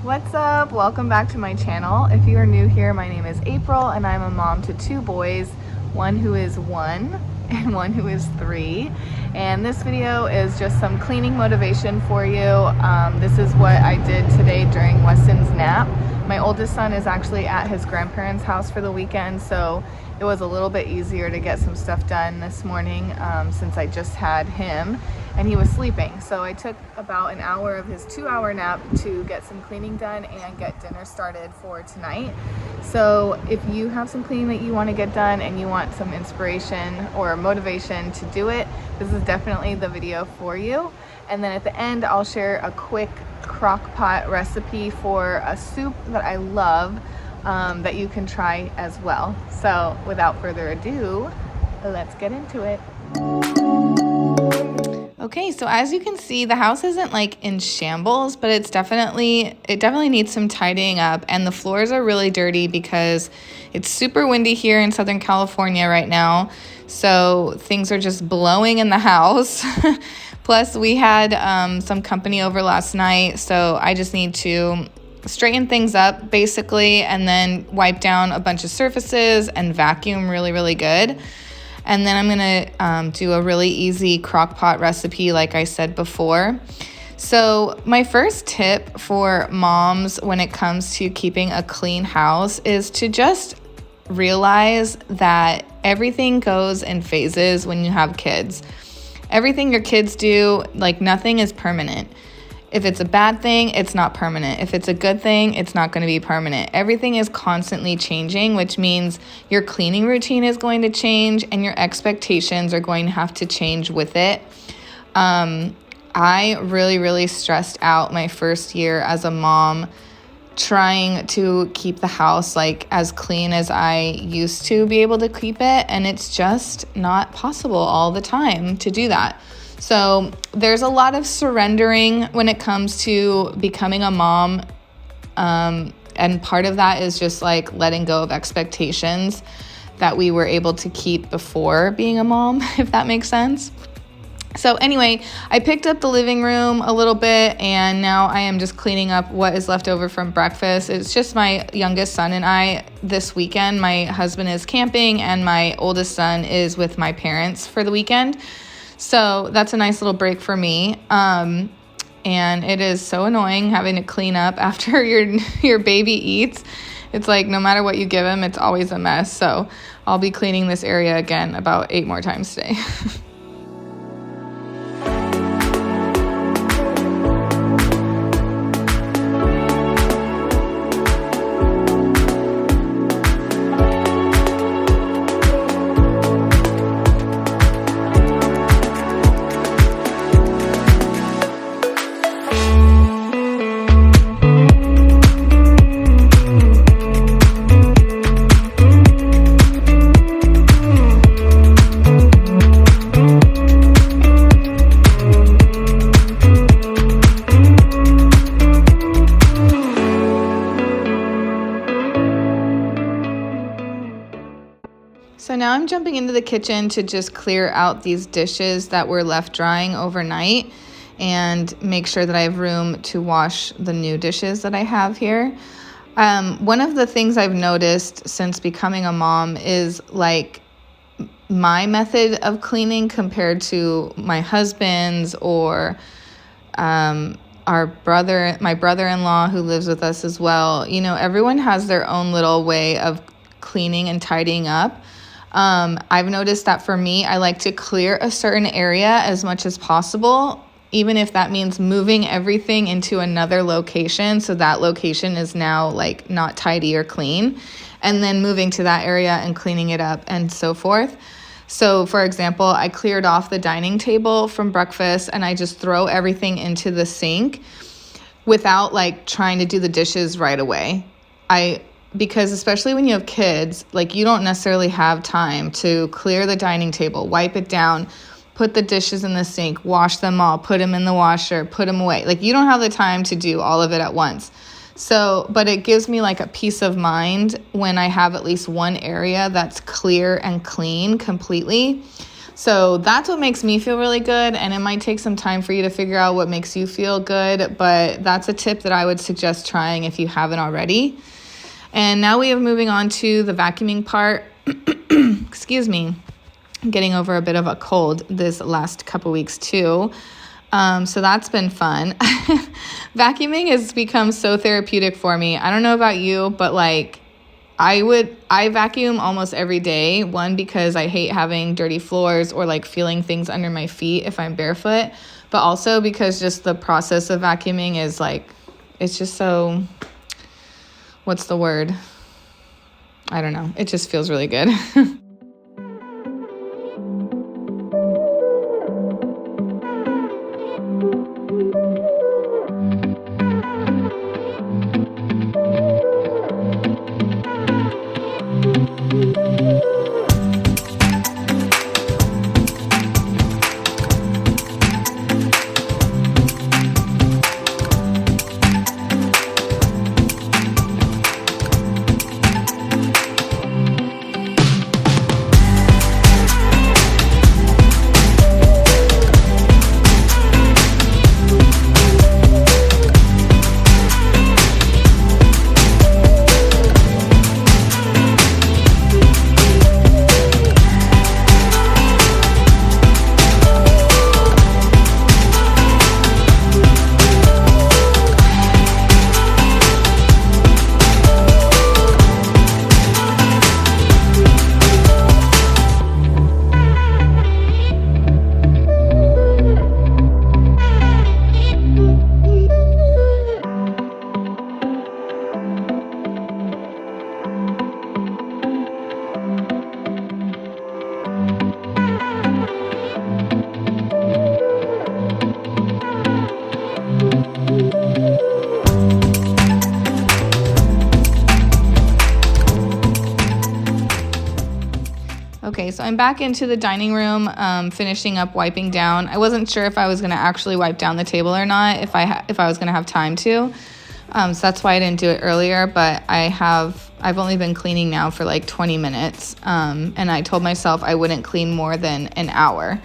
What's up? Welcome back to my channel. If you are new here, my name is April and I'm a mom to two boys, one who is 1 and one who is 3. And this video is just some cleaning motivation for you. This is what I did today during Weston's nap. My oldest son is actually at his grandparents' house for the weekend, so it was a little bit easier to get some stuff done this morning since I just had him and he was sleeping. So I took about an hour of his 2-hour nap to get some cleaning done and get dinner started for tonight. So if you have some cleaning that you want to get done and you want some inspiration or motivation to do it, this is definitely the video for you. And then at the end, I'll share a quick Crockpot recipe for a soup that I love that you can try as well. So without further ado, let's get into it. Okay, so as you can see, the house isn't like in shambles, but it definitely needs some tidying up, and the floors are really dirty because it's super windy here in Southern California right now. So things are just blowing in the house. Plus we had some company over last night, so I just need to straighten things up basically, and then wipe down a bunch of surfaces and vacuum really good. And then I'm gonna do a really easy crock-pot recipe like I said before. So my first tip for moms when it comes to keeping a clean house is to just realize that everything goes in phases when you have kids. Everything your kids do, like nothing is permanent. If it's a bad thing, it's not permanent. If it's a good thing, it's not going to be permanent. Everything is constantly changing, which means your cleaning routine is going to change and your expectations are going to have to change with it. I really stressed out my first year as a mom trying to keep the house like as clean as I used to be able to keep it, and it's just not possible all the time to do that. So there's a lot of surrendering when it comes to becoming a mom. And part of that is just like letting go of expectations that we were able to keep before being a mom, if that makes sense. So anyway, I picked up the living room a little bit, and now I am just cleaning up what is left over from breakfast. It's just my youngest son and I this weekend. My husband is camping and my oldest son is with my parents for the weekend. So that's a nice little break for me. And it is so annoying having to clean up after your baby eats. It's like no matter what you give him, it's always a mess. So I'll be cleaning this area again about 8 more times today. So now I'm jumping into the kitchen to just clear out these dishes that were left drying overnight and make sure that I have room to wash the new dishes that I have here. One of the things I've noticed since becoming a mom is like my method of cleaning compared to my husband's or my brother-in-law who lives with us as well. You know, everyone has their own little way of cleaning and tidying up. I've noticed that for me, I like to clear a certain area as much as possible, even if that means moving everything into another location. So that location is now like not tidy or clean, and then moving to that area and cleaning it up and so forth. So for example, I cleared off the dining table from breakfast and I just throw everything into the sink without like trying to do the dishes right away. Because especially when you have kids, like you don't necessarily have time to clear the dining table, wipe it down, put the dishes in the sink, wash them all, put them in the washer, put them away. Like you don't have the time to do all of it at once. So, but it gives me like a peace of mind when I have at least one area that's clear and clean completely. So that's what makes me feel really good, and it might take some time for you to figure out what makes you feel good, but that's a tip that I would suggest trying if you haven't already. And now we are moving on to the vacuuming part. Excuse me. I'm getting over a bit of a cold this last couple weeks too. So that's been fun. Vacuuming has become so therapeutic for me. I don't know about you, but like I vacuum almost every day. One, because I hate having dirty floors or like feeling things under my feet if I'm barefoot, but also because just the process of vacuuming is like, it's just so, what's the word? I don't know. It just feels really good. Okay, so I'm back into the dining room, finishing up wiping down. I wasn't sure if I was going to actually wipe down the table or not, if I was going to have time to. So that's why I didn't do it earlier, but I've only been cleaning now for like 20 minutes, and I told myself I wouldn't clean more than an hour.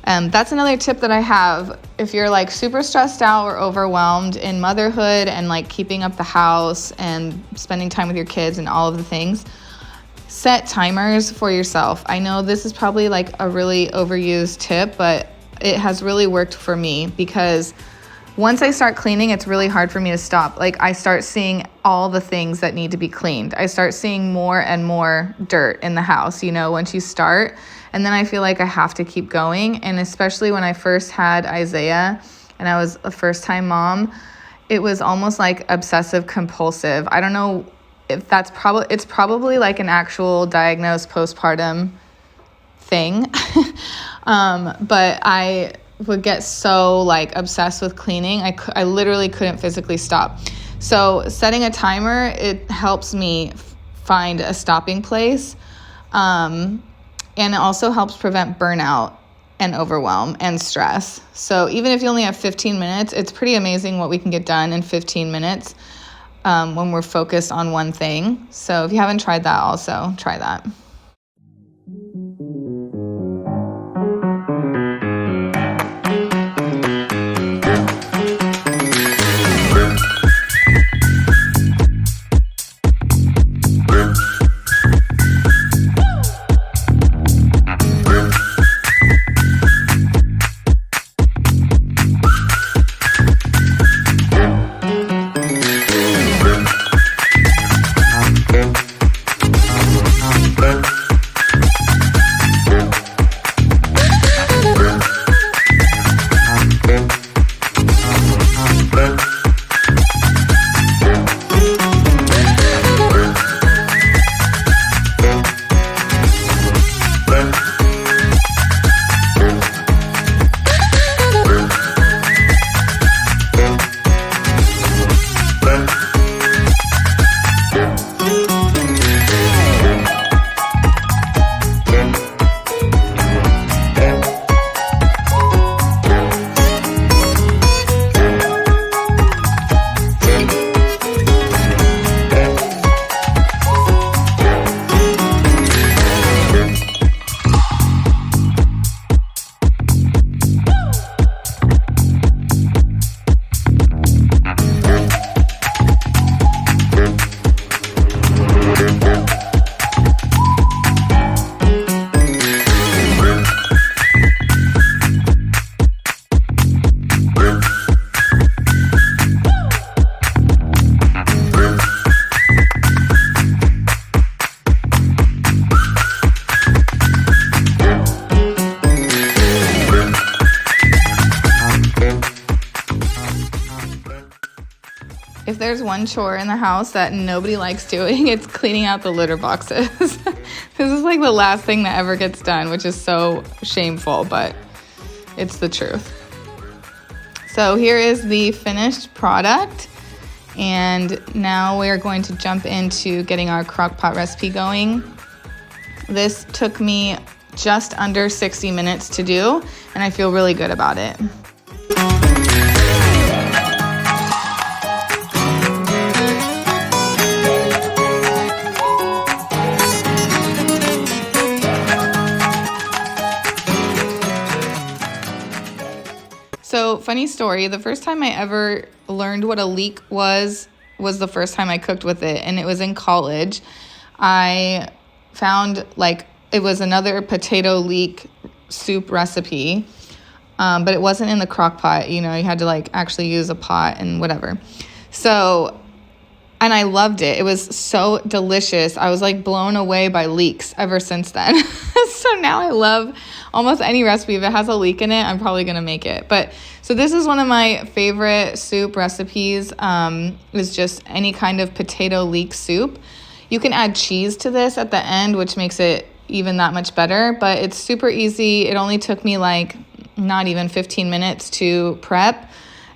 That's another tip that I have. If you're like super stressed out or overwhelmed in motherhood and like keeping up the house and spending time with your kids and all of the things, set timers for yourself. I know this is probably like a really overused tip, but it has really worked for me because once I start cleaning, it's really hard for me to stop. Like I start seeing all the things that need to be cleaned. I start seeing more and more dirt in the house, once you start. And then I feel like I have to keep going. And especially when I first had Isaiah and I was a first-time mom, it was almost like obsessive compulsive. I don't know if it's probably like an actual diagnosed postpartum thing. But I would get so like obsessed with cleaning. I literally couldn't physically stop. So setting a timer, it helps me find a stopping place. And it also helps prevent burnout and overwhelm and stress. So even if you only have 15 minutes, it's pretty amazing what we can get done in 15 minutes. When we're focused on one thing. So if you haven't tried that, also try that. If there's one chore in the house that nobody likes doing, it's cleaning out the litter boxes. This is like the last thing that ever gets done, which is so shameful, but it's the truth. So here is the finished product. And now we're going to jump into getting our Crockpot recipe going. This took me just under 60 minutes to do, and I feel really good about it. So, funny story, the first time I ever learned what a leek was the first time I cooked with it, and it was in college. I found it was another potato leek soup recipe, but it wasn't in the crock pot. You had to actually use a pot and whatever. So, and I loved it. It was so delicious. I was blown away by leeks ever since then. So now I love almost any recipe. If it has a leek in it, I'm probably going to make it. But so this is one of my favorite soup recipes, is just any kind of potato leek soup. You can add cheese to this at the end, which makes it even that much better. But it's super easy. It only took me not even 15 minutes to prep.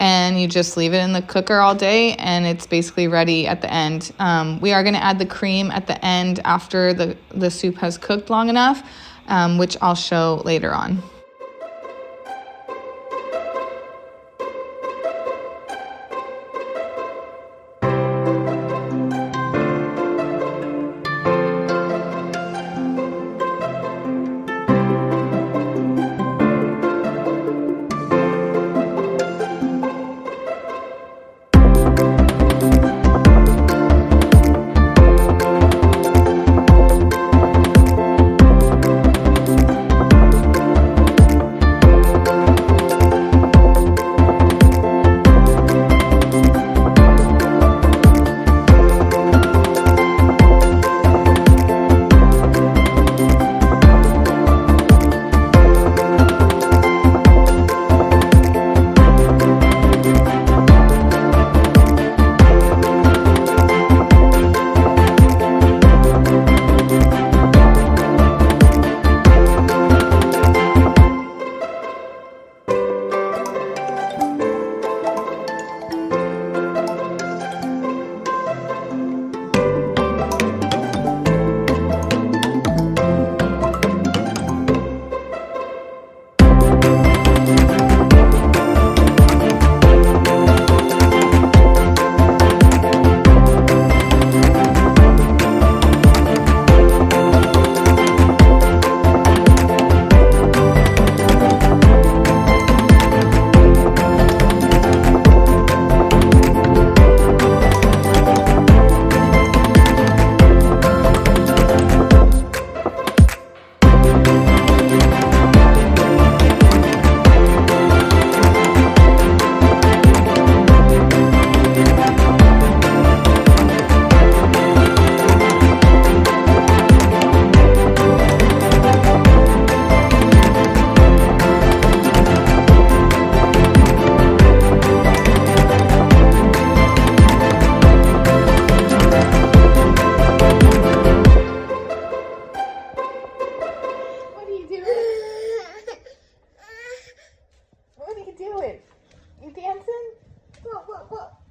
And you just leave it in the cooker all day, and it's basically ready at the end. We are going to add the cream at the end after the soup has cooked long enough, which I'll show later on. You dancing? What?